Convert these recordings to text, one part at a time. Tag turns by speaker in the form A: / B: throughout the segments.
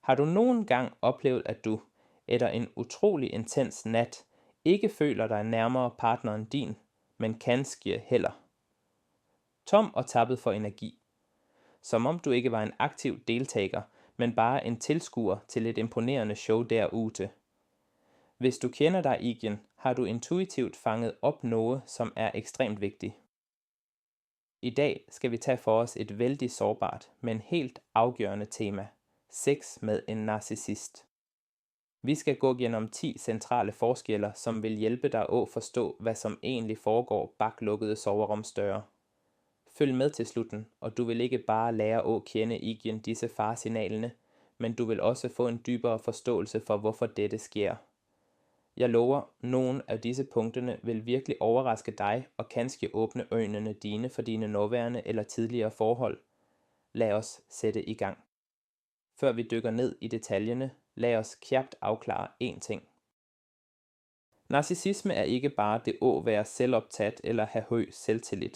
A: Har du nogen gang oplevet, at du efter en utrolig intens nat ikke føler dig nærmere partneren din, men kanskje heller? Tom og tappet for energi. Som om du ikke var en aktiv deltager, men bare en tilskuer til et imponerende show derude. Hvis du kender dig igen, har du intuitivt fanget op noget, som er ekstremt vigtigt. I dag skal vi tage for os et vældig sårbart, men helt afgørende tema. Sex med en narcissist. Vi skal gå gennem 10 centrale forskelle, som vil hjælpe dig at forstå, hvad som egentlig foregår bag lukkede soverumsdøre. Følg med til slutten, og du vil ikke bare lære at kende igen disse faresignalene, men du vil også få en dybere forståelse for, hvorfor dette sker. Jeg lover, nogle af disse punkterne vil virkelig overraske dig og kanskje åbne øjnene dine for dine nuværende eller tidligere forhold. Lad os sætte i gang. Før vi dykker ned i detaljerne, lad os kjapt afklare én ting. Narcissisme er ikke bare det at være selvoptaget eller have høj selvtillid.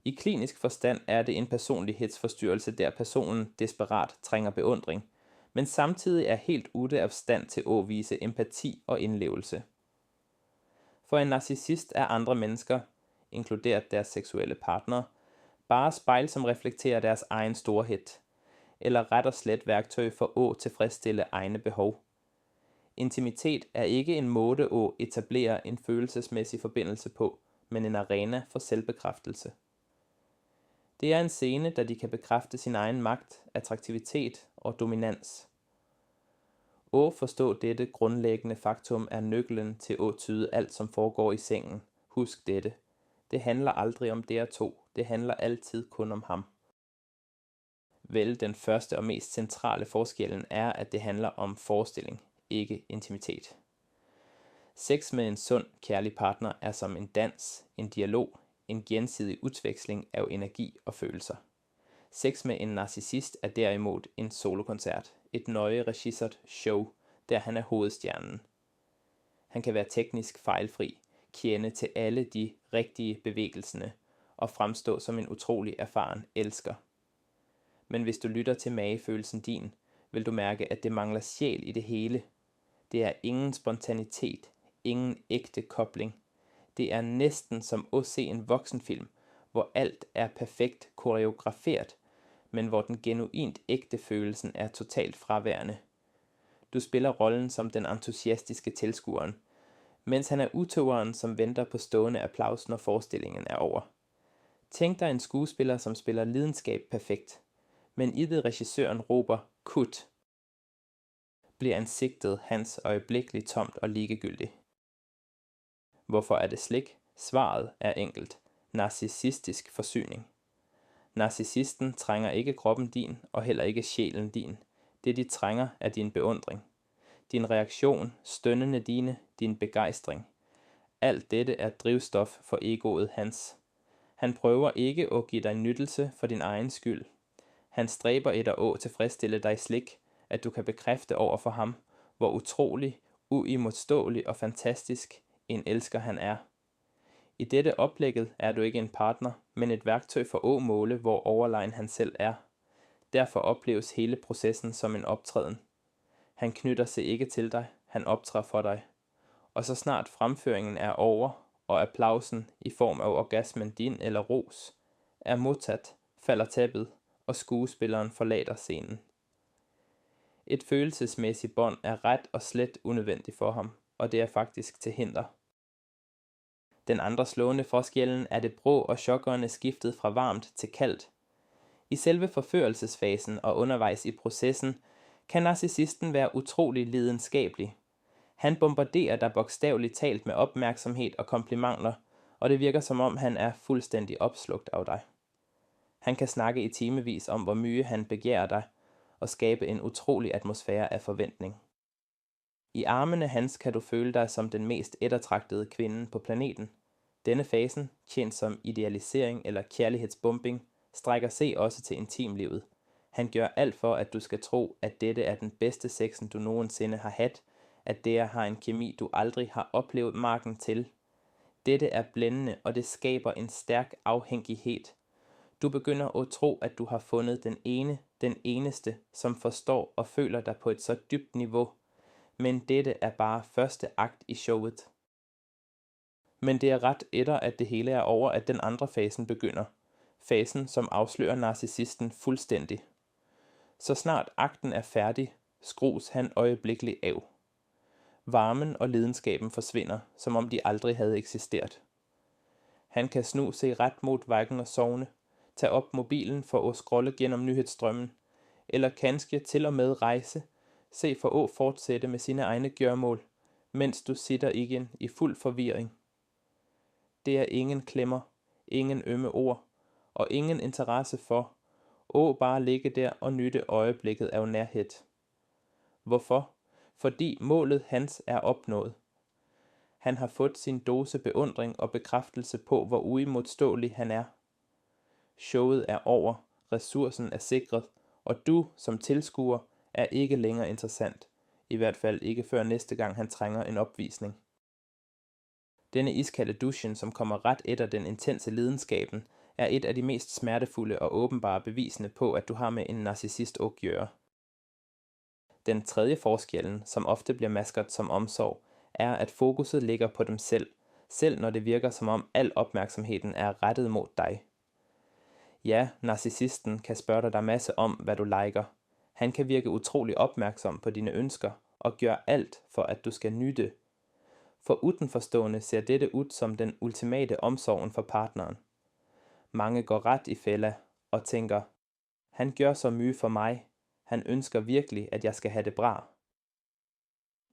A: I klinisk forstand er det en personlighedsforstyrrelse, der personen desperat trænger beundring, men samtidig er helt ude af stand til at vise empati og indlevelse. For en narcissist er andre mennesker, inkluderet deres seksuelle partner, bare spejl, som reflekterer deres egen storhed, eller ret og slet værktøj for at tilfredsstille egne behov. Intimitet er ikke en måde at etablere en følelsesmæssig forbindelse på, men en arena for selvbekræftelse. Det er en scene, der de kan bekræfte sin egen magt, attraktivitet og dominans. At forstå dette grundlæggende faktum er nøglen til at tyde alt, som foregår i sengen. Husk dette. Det handler aldrig om det to. Det handler altid kun om ham. Vel, den første og mest centrale forskellen er, at det handler om forestilling, ikke intimitet. Sex med en sund, kærlig partner er som en dans, en dialog, en gensidig udveksling af energi og følelser. Sex med en narcissist er derimod en solokoncert, et nøje regisseret show, der han er hovedstjernen. Han kan være teknisk fejlfri, kende til alle de rigtige bevægelserne og fremstå som en utrolig erfaren elsker. Men hvis du lytter til magefølelsen din, vil du mærke, at det mangler sjæl i det hele. Det er ingen spontanitet, ingen ægte kobling. Det er næsten som at se en voksenfilm, hvor alt er perfekt koreograferet, men hvor den genuint ægte følelsen er totalt fraværende. Du spiller rollen som den entusiastiske tilskueren, mens han er udøveren, som venter på stående applaus, når forestillingen er over. Tænk dig en skuespiller, som spiller lidenskab perfekt, men i det regissøren råber "Kut", bliver ansigtet hans øjeblikkeligt tomt og ligegyldigt. Hvorfor er det slik? Svaret er enkelt. Narcissistisk forsyning. Narcissisten trænger ikke kroppen din, og heller ikke sjælen din. Det de trænger er din beundring. Din reaktion, stønnene dine, din begejstring. Alt dette er drivstof for egoet hans. Han prøver ikke at give dig nyttelse for din egen skyld. Han stræber efter at tilfredsstille dig slik, at du kan bekræfte over for ham, hvor utrolig, uimodståelig og fantastisk en elsker han er. I dette oplægget er du ikke en partner, men et værktøj for at måle, hvor overlegen han selv er. Derfor opleves hele processen som en optræden. Han knytter sig ikke til dig, han optræder for dig. Og så snart fremføringen er over, og applausen i form af orgasmen din eller ros er modtaget, falder tæppet, og skuespilleren forlader scenen. Et følelsesmæssigt bånd er ret og slet unødvendigt for ham, og det er faktisk til hinder. Den andre slående forskellen er det brå og chokkerende skiftet fra varmt til kaldt. I selve forførelsesfasen og undervejs i processen kan narcissisten være utrolig lidenskabelig. Han bombarderer dig bogstaveligt talt med opmærksomhed og komplimenter, og det virker som om han er fuldstændig opslugt af dig. Han kan snakke i timevis om, hvor mye han begærer dig, og skabe en utrolig atmosfære af forventning. I armene hans kan du føle dig som den mest eftertragtede kvinde på planeten. Denne fasen, kendt som idealisering eller kærlighedsbombing, strækker sig også til intimlivet. Han gør alt for, at du skal tro, at dette er den bedste sexen, du nogensinde har haft, at det har en kemi, du aldrig har oplevet maken til. Dette er blændende, og det skaber en stærk afhængighed. Du begynder at tro, at du har fundet den ene, den eneste, som forstår og føler dig på et så dybt niveau, men dette er bare første akt i showet. Men det er ret etter, at det hele er over, at den andre fasen begynder. Fasen, som afslører narcissisten fuldstændig. Så snart akten er færdig, skrues han øjeblikkeligt af. Varmen og lidenskaben forsvinder, som om de aldrig havde eksisteret. Han kan snu se ret mod væggen og sovne, tage op mobilen for at scrolle gennem nyhedsstrømmen, eller kanskje til og med rejse, se for at fortsætte med sine egne gørmål, mens du sitter igen i fuld forvirring. Det er ingen klemmer, ingen ømme ord, og ingen interesse for, bare ligge der og nytte øjeblikket af nærhed. Hvorfor? Fordi målet hans er opnået. Han har fået sin dose beundring og bekræftelse på, hvor uimodståelig han er. Showet er over, ressourcen er sikret, og du som tilskuer er ikke længere interessant. I hvert fald ikke før næste gang han trænger en opvisning. Denne iskalde duschen, som kommer ret efter den intense lidenskaben, er et af de mest smertefulde og åbenbare bevisende på, at du har med en narcissist at gøre. Den tredje forskellen, som ofte bliver masket som omsorg, er, at fokuset ligger på dem selv når det virker som om al opmærksomheden er rettet mod dig. Ja, narcissisten kan spørge dig masse om, hvad du liker. Han kan virke utrolig opmærksom på dine ønsker og gøre alt for, at du skal nyde. For udenforstående ser dette ud som den ultimate omsorgen for partneren. Mange går ret i fælde og tænker, han gør så mye for mig, han ønsker virkelig, at jeg skal have det bra.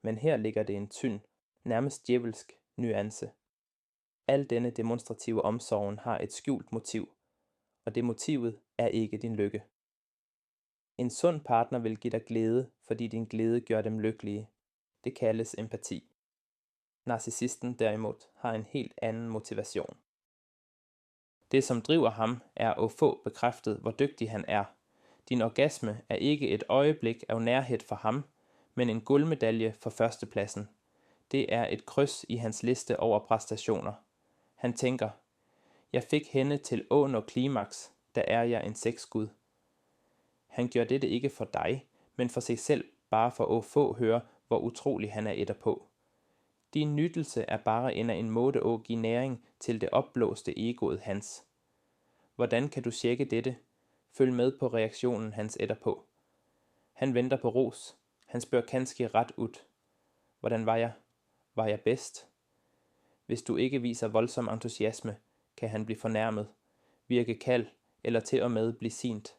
A: Men her ligger det en tynd, nærmest djævelsk nuance. Al denne demonstrative omsorgen har et skjult motiv, og det motivet er ikke din lykke. En sund partner vil give dig glæde, fordi din glæde gør dem lykkelige. Det kaldes empati. Narcissisten derimod har en helt anden motivation. Det, som driver ham, er at få bekræftet, hvor dygtig han er. Din orgasme er ikke et øjeblik af nærhed for ham, men en guldmedalje for førstepladsen. Det er et kryds i hans liste over præstationer. Han tænker, jeg fik hende til at nå klimaks, der er jeg en sexgud. Han gør dette ikke for dig, men for sig selv, bare for at få høre, hvor utrolig han er etterpå. Din nydelse er bare en måde at give næring til det opblåste egoet hans. Hvordan kan du tjekke dette? Følg med på reaktionen hans etterpå. Han venter på ros. Han spørger kanskje ret ud. Hvordan var jeg? Var jeg bedst? Hvis du ikke viser voldsom entusiasme, kan han blive fornærmet, virke kald eller til og med blive sint.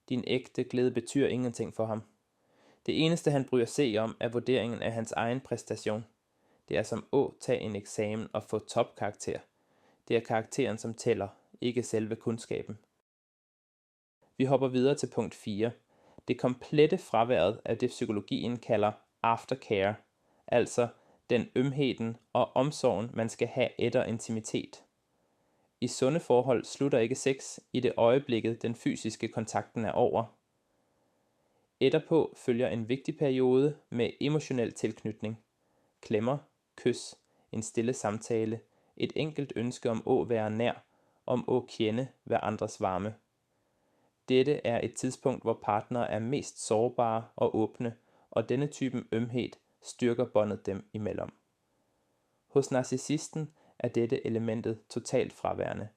A: Din ægte glæde betyder ingenting for ham. Det eneste han bryr sig om er vurderingen af hans egen præstation. Det er som at tage en eksamen og få topkarakter. Det er karakteren som tæller, ikke selve kundskaben. Vi hopper videre til punkt 4. Det komplette fraværet af det psykologien kalder aftercare, altså den ømheden og omsorgen, man skal have efter intimitet. I sunde forhold slutter ikke sex i det øjeblikket, den fysiske kontakten er over. Etterpå følger en vigtig periode med emotionel tilknytning. Klemmer, kys, en stille samtale, et enkelt ønske om at være nær, om at kende hver andres varme. Dette er et tidspunkt, hvor partnere er mest sårbare og åbne, og denne typen ømhed styrker båndet dem imellem. Hos narcissisten er dette elementet totalt fraværende.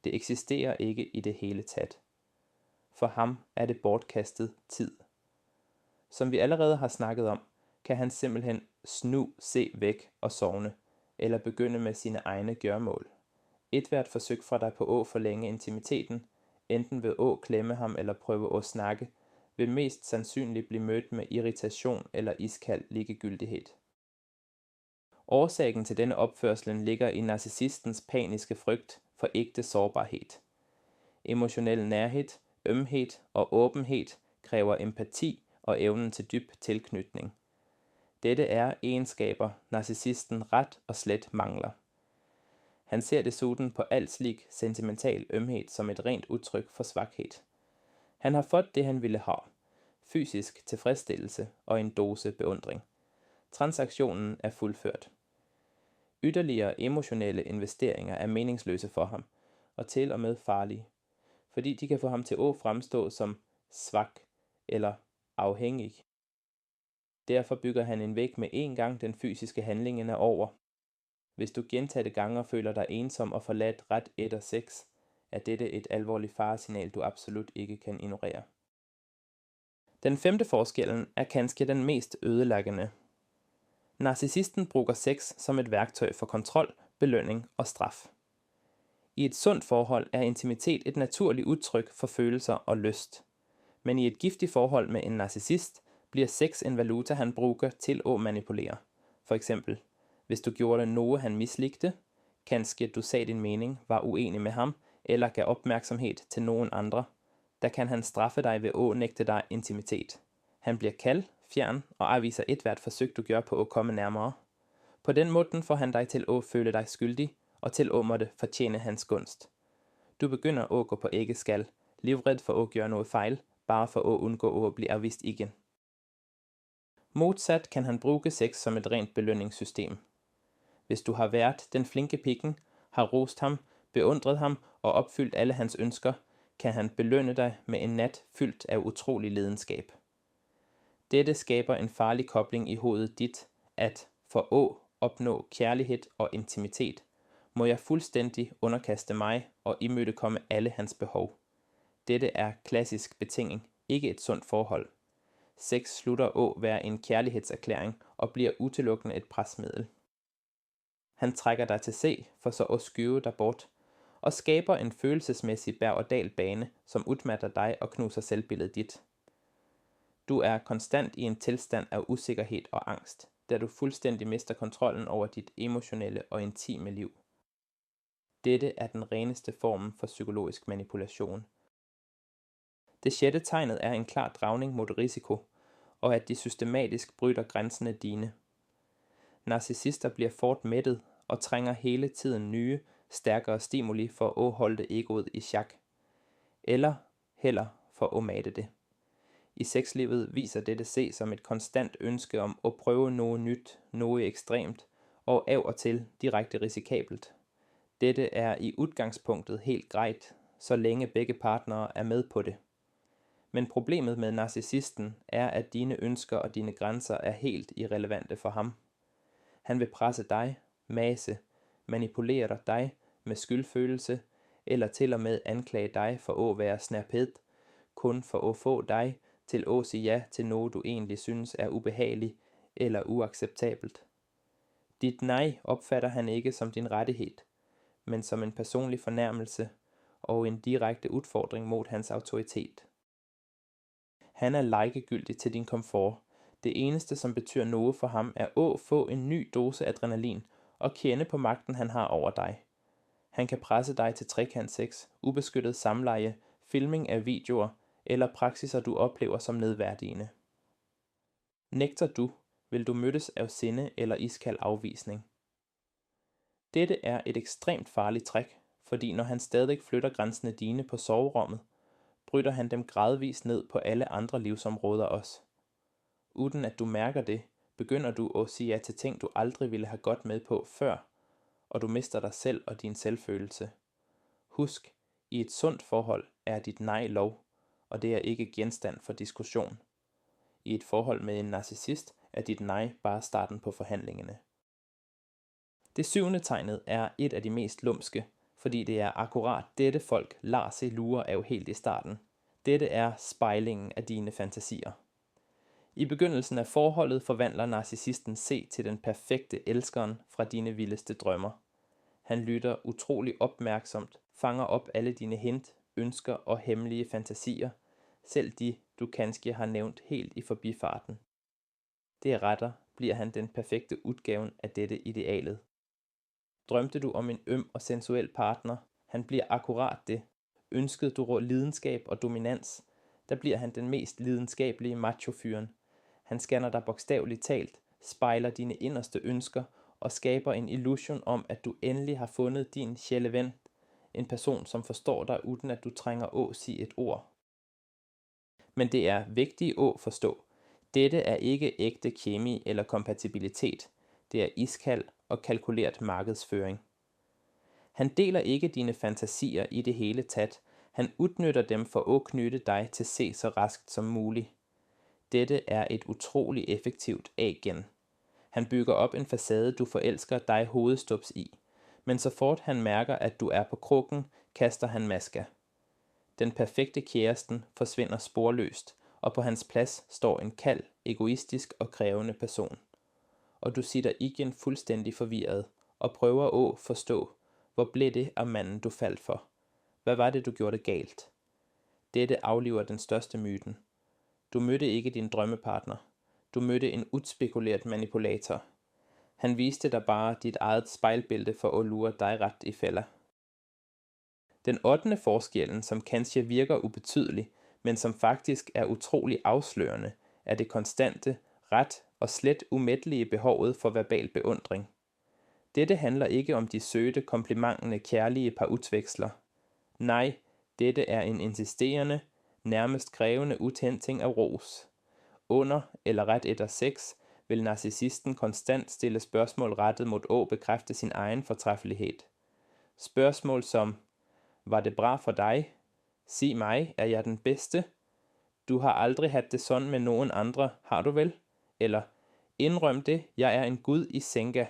A: Det eksisterer ikke i det hele taget. For ham er det bortkastet tid. Som vi allerede har snakket om, kan han simpelthen se væk og sovne, eller begynde med sine egne gørmål. Et hvert forsøg fra dig på at forlænge intimiteten, enten ved at klemme ham eller prøve at snakke, vil mest sandsynligt blive mødt med irritation eller iskald ligegyldighed. Årsagen til denne opførsel ligger i narcissistens paniske frygt for ægte sårbarhed. Emotionel nærhed, ømhed og åbenhed kræver empati og evnen til dyb tilknytning. Dette er egenskaber, narcissisten ret og slet mangler. Han ser desuden på al slik sentimental ømhed som et rent udtryk for svaghed. Han har fået det, han ville have. Fysisk tilfredsstillelse og en dose beundring. Transaktionen er fuldført. Yderligere emotionelle investeringer er meningsløse for ham, og til og med farlige, fordi de kan få ham til Å fremstå som svak eller afhængig. Derfor bygger han en væg med én gang den fysiske handling er over. Hvis du gentagne gange føler dig ensom og forladt ret efter sex, er dette et alvorligt faresignal, du absolut ikke kan ignorere. Den femte forskellen er kanskje den mest ødelæggende. Narcissisten bruger sex som et værktøj for kontrol, belønning og straf. I et sundt forhold er intimitet et naturligt udtryk for følelser og lyst. Men i et giftigt forhold med en narcissist bliver sex en valuta, han bruger til at manipulere. For eksempel, hvis du gjorde noget, han mislikte, kanskje du sagde din mening, var uenig med ham, eller gav opmærksomhed til nogen andre, der kan han straffe dig ved at nægte dig intimitet. Han bliver kald, fjern og afviser ethvert forsøg, du gør på at komme nærmere. På den måde får han dig til at føle dig skyldig, og til at måtte fortjene hans gunst. Du begynder at gå på æggeskal, livred for at gøre noget fejl, bare for at undgå at blive afvist igen. Modsat kan han bruge sex som et rent belønningssystem. Hvis du har været den flinke pikken, har rost ham, beundret ham og opfyldt alle hans ønsker, kan han belønne dig med en nat fyldt af utrolig lidenskab. Dette skaber en farlig kobling i hovedet dit, at for at opnå kærlighed og intimitet, må jeg fuldstændig underkaste mig og imødekomme alle hans behov. Dette er klassisk betinging, ikke et sundt forhold. Sex slutter at være en kærlighedserklæring og bliver udelukkende et presmiddel. Han trækker dig til se for så at skyve dig bort, og skaber en følelsesmæssig berg- og dalbane, som udmatter dig og knuser selvbilledet dit. Du er konstant i en tilstand af usikkerhed og angst, da du fuldstændig mister kontrollen over dit emotionelle og intime liv. Dette er den reneste form for psykologisk manipulation. Det sjette tegnet er en klar dragning mod risiko, og at de systematisk bryder grænserne dine. Narcissister bliver fort mættet og trænger hele tiden nye, stærkere stimuli for at holde egoet i chak, eller heller for at mate det. I sexlivet viser dette sig som et konstant ønske om at prøve noget nyt, noget ekstremt, og af og til direkte risikabelt. Dette er i udgangspunktet helt greit, så længe begge partnere er med på det. Men problemet med narcissisten er, at dine ønsker og dine grænser er helt irrelevante for ham. Han vil presse dig, mase, manipulere dig med skyldfølelse, eller til og med anklage dig for at være snærped, kun for at få dig til at sige ja til noget, du egentlig synes er ubehageligt eller uacceptabelt. Dit nej opfatter han ikke som din rettighed, men som en personlig fornærmelse og en direkte udfordring mod hans autoritet. Han er likegyldig til din komfort. Det eneste, som betyder noget for ham, er at få en ny dose adrenalin og kende på magten, han har over dig. Han kan presse dig til trekantssex, ubeskyttet samleje, filming af videoer eller praksiser, du oplever som nedværdigende. Nægter du, vil du mødes af sinde eller iskald afvisning. Dette er et ekstremt farligt træk, fordi når han stadig flytter grænsene dine på soverummet, bryder han dem gradvist ned på alle andre livsområder også. Uden at du mærker det, begynder du at sige ja til ting, du aldrig ville have gått med på før, og du mister dig selv og din selvfølelse. Husk, i et sundt forhold er dit nej lov, og det er ikke genstand for diskussion. I et forhold med en narcissist er dit nej bare starten på forhandlingerne. Det syvende tegnet er et af de mest lumske, fordi det er akkurat dette folk lader sig lure af helt i starten. Dette er spejlingen af dine fantasier. I begyndelsen af forholdet forvandler narcissisten C til den perfekte elskeren fra dine vildeste drømmer. Han lytter utrolig opmærksomt, fanger op alle dine hint, ønsker og hemmelige fantasier, selv de, du kanskje har nævnt helt i forbifarten. Deretter bliver han den perfekte udgaven af dette idealet. Drømte du om en øm og sensuel partner, han bliver akkurat det. Ønskede du lidenskab og dominans, der bliver han den mest lidenskabelige machofyren. Han scanner dig bogstaveligt talt, spejler dine inderste ønsker og skaber en illusion om, at du endelig har fundet din sjæleven, en person, som forstår dig, uden at du trænger at sige et ord. Men det er vigtigt at forstå. Dette er ikke ægte kemi eller kompatibilitet. Det er iskald og kalkuleret markedsføring. Han deler ikke dine fantasier i det hele taget. Han udnytter dem for at knytte dig til C så raskt som muligt. Dette er et utroligt effektivt A-gen. Han bygger op en facade, du forelsker dig hovedstups i, men så fort han mærker, at du er på krukken, kaster han maska. Den perfekte kæresten forsvinder sporløst, og på hans plads står en kald, egoistisk og krævende person. Og du sitter igen fuldstændig forvirret og prøver at forstå, hvor blev det af manden, du faldt for? Hvad var det, du gjorde galt? Dette afliver den største myten. Du mødte ikke din drømmepartner. Du mødte en udspekuleret manipulator. Han viste dig bare dit eget spejlbillede for at lure dig ret i fælder. Den 8. forskellen, som kanskje virker ubetydelig, men som faktisk er utrolig afslørende, er det konstante, ret og slet umættelige behovet for verbal beundring. Dette handler ikke om de søde, komplimentende, kærlige par udveksler. Nej, dette er en insisterende, nærmest krævende udhenting af ros. Under eller ret efter sex vil narcissisten konstant stille spørgsmål rettet mod at bekræfte sin egen fortræffelighed. Spørgsmål som: var det bra for dig? Sig mig, er jeg den bedste? Du har aldrig haft det sådan med nogen andre, har du vel? Eller: indrøm det, jeg er en gud i senga.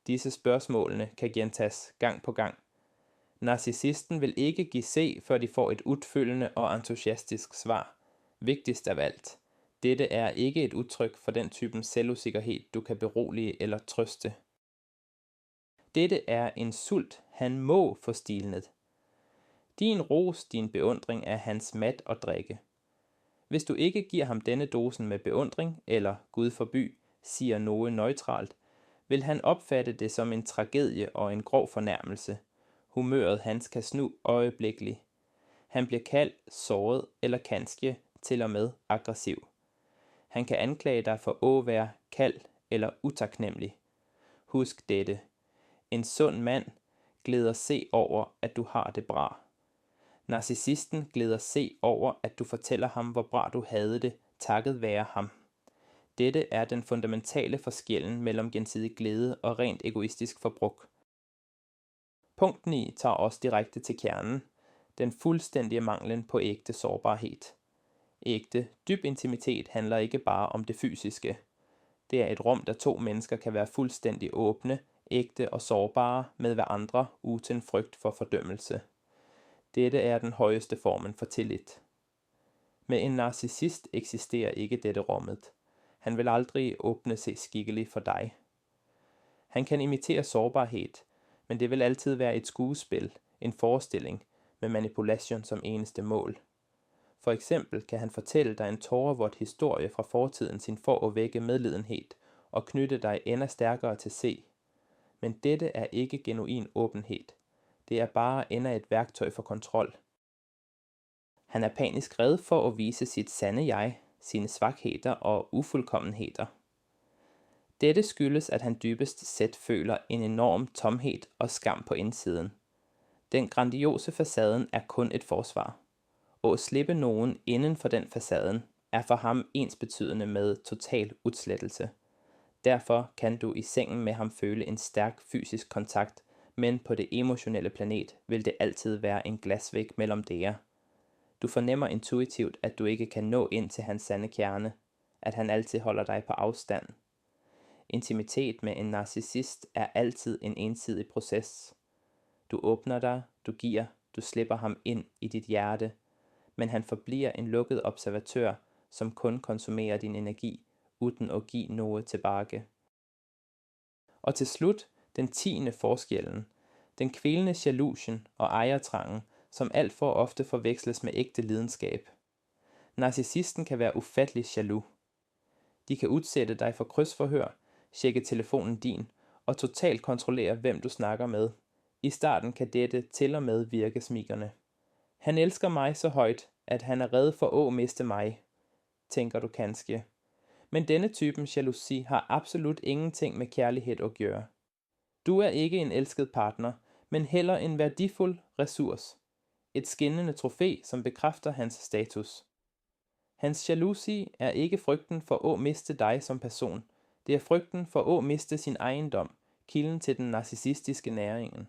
A: Disse spørgsmålene kan gentages gang på gang. Narcissisten vil ikke give C, før de får et udfyldende og entusiastisk svar. Vigtigst af alt. Dette er ikke et udtryk for den typen selvusikkerhed, du kan berolige eller trøste. Dette er en sult, han må få stilnet. Din ros, din beundring er hans mat og drikke. Hvis du ikke giver ham denne dosen med beundring, eller Gud forby, siger noget neutralt, vil han opfatte det som en tragedie og en grov fornærmelse. Humøret hans kan snu øjeblikkeligt. Han bliver kald, såret eller kanskje til og med aggressiv. Han kan anklage dig for at være kald eller utaknemmelig. Husk dette. En sund mand glæder se over, at du har det bra. Narcissisten glæder se over, at du fortæller ham, hvor bra du havde det, takket være ham. Dette er den fundamentale forskellen mellem gensidig glæde og rent egoistisk forbrug. Punkt 9 tager os direkte til kernen, den fuldstændige manglen på ægte sårbarhed. Ægte, dyb intimitet handler ikke bare om det fysiske. Det er et rum, der to mennesker kan være fuldstændig åbne, ægte og sårbare med hverandre uden frygt for fordømmelse. Dette er den højeste formen for tillid. Med en narcissist eksisterer ikke dette rummet. Han vil aldrig åbne sig skikkeligt for dig. Han kan imitere sårbarhed, men det vil altid være et skuespil, en forestilling, med manipulation som eneste mål. For eksempel kan han fortælle dig en tårevåd historie fra fortiden sin for at vække medlidenhed og knytte dig endnu stærkere til C. Men dette er ikke genuin åbenhed. Det er bare endnu et værktøj for kontrol. Han er panisk red for at vise sit sande jeg, sine svagheder og ufuldkommenheder. Dette skyldes, at han dybest set føler en enorm tomhed og skam på indsiden. Den grandiose facaden er kun et forsvar. At slippe nogen inden for den facaden er for ham ensbetydende med total udslettelse. Derfor kan du i sengen med ham føle en stærk fysisk kontakt, men på det emotionelle planet vil det altid være en glasvæg mellem jer. Du fornemmer intuitivt, at du ikke kan nå ind til hans sande kerne, at han altid holder dig på afstand. Intimitet med en narcissist er altid en ensidig proces. Du åbner dig, du giver, du slipper ham ind i dit hjerte, men han forbliver en lukket observatør, som kun konsumerer din energi, uden at give noget tilbage. Og til slut, den 10. forskellen, den kvælende jalousen og ejertrangen, som alt for ofte forveksles med ægte lidenskab. Narcissisten kan være ufattelig jaloux. De kan udsætte dig for krydsforhør, tjekke telefonen din og totalt kontrollere, hvem du snakker med. I starten kan dette til og med virke smigrende. Han elsker mig så højt, at han er rede for at miste mig, tænker du kanskje. Men denne typen jalousi har absolut ingenting med kærlighed at gøre. Du er ikke en elsket partner, men heller en værdifuld ressource. Et skinnende trofæ, som bekræfter hans status. Hans jalousi er ikke frygten for at miste dig som person. Det er frygten for at miste sin ejendom, kilden til den narcissistiske næringen.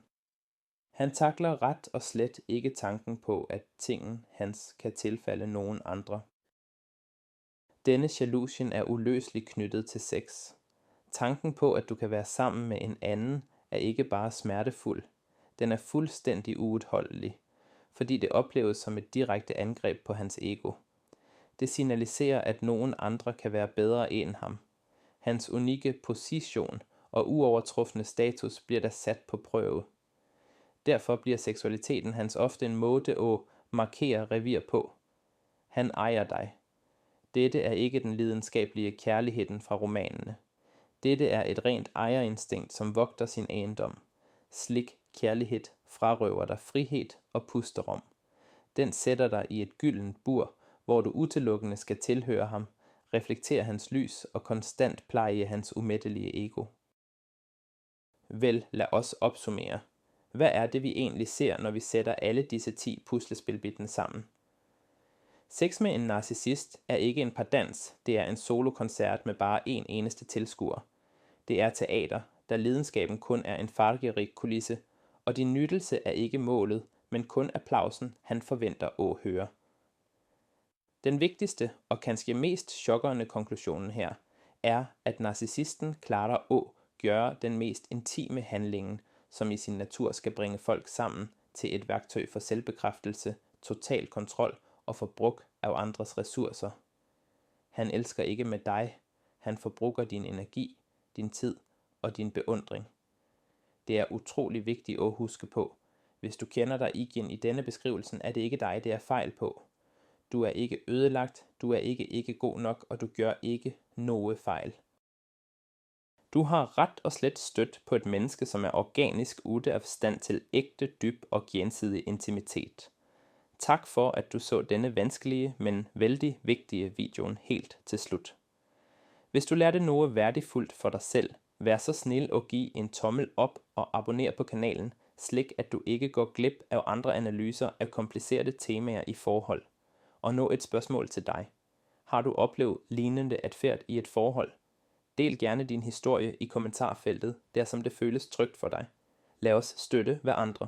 A: Han takler ret og slet ikke tanken på, at tingen hans kan tilfalde nogen andre. Denne jalousien er uløseligt knyttet til sex. Tanken på, at du kan være sammen med en anden, er ikke bare smertefuld. Den er fuldstændig uudholdelig, fordi det opleves som et direkte angreb på hans ego. Det signaliserer, at nogen andre kan være bedre end ham. Hans unikke position og uovertrufne status bliver da sat på prøve. Derfor bliver seksualiteten hans ofte en måde at markere revir på. Han ejer dig. Dette er ikke den lidenskabelige kærligheden fra romanene. Dette er et rent ejerinstinkt, som vogter sin ejendom. Slik kærlighed frarøver dig frihed og pusterum. Den sætter dig i et gyldent bur, hvor du udelukkende skal tilhøre ham, reflektere hans lys og konstant pleje hans umættelige ego. Vel, lad os opsummere. Hvad er det, vi egentlig ser, når vi sætter alle disse 10 puslespilbitten sammen? Sex med en narcissist er ikke en pardans, det er en solokoncert med bare en eneste tilskuer. Det er teater, da lidenskaben kun er en farverig kulisse, og din nydelse er ikke målet, men kun applausen, han forventer at høre. Den vigtigste og kanskje mest chokkerende konklusionen her, er, at narcissisten klarer at gøre den mest intime handlingen, som i sin natur skal bringe folk sammen til et værktøj for selvbekræftelse, total kontrol og forbrug af andres ressourcer. Han elsker ikke med dig, han forbruger din energi, din tid og din beundring. Det er utrolig vigtigt at huske på. Hvis du kender dig igen i denne beskrivelse, er det ikke dig, det er fejl på. Du er ikke ødelagt, du er ikke god nok, og du gør ikke noget fejl. Du har ret og slet stødt på et menneske, som er organisk ude af stand til ægte, dyb og gensidig intimitet. Tak for, at du så denne vanskelige, men vældig vigtige videoen helt til slut. Hvis du lærte noget værdifuldt for dig selv, vær så snil og give en tommel op og abonner på kanalen, slik at du ikke går glip af andre analyser af komplicerede temaer i forhold. Og nu et spørgsmål til dig. Har du oplevet lignende adfærd i et forhold? Del gerne din historie i kommentarfeltet, der som det føles trygt for dig. Lad os støtte hverandre.